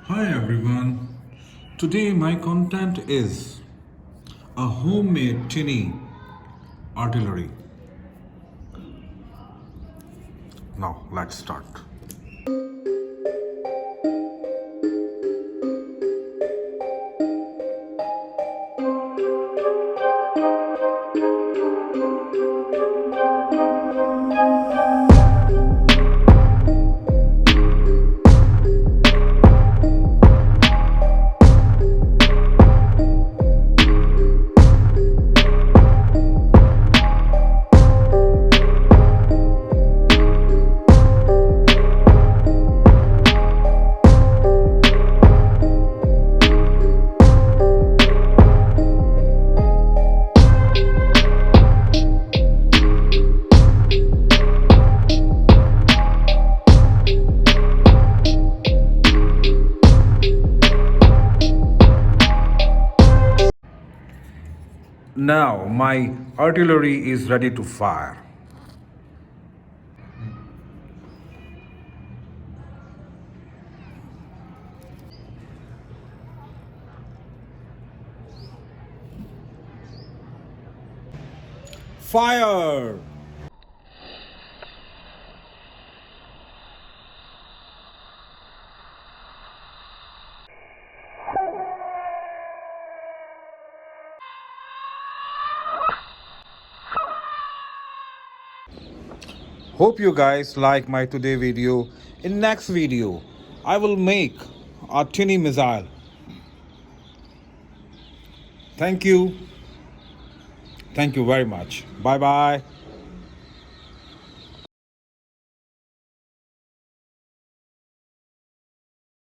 Hi everyone. Today my content is a homemade tinny artillery. Now let's start. Now my artillery is ready to fire. Fire! Hope you guys like my today video. In next video, I will make a tinny missile. Thank you. Thank you very much. Bye bye.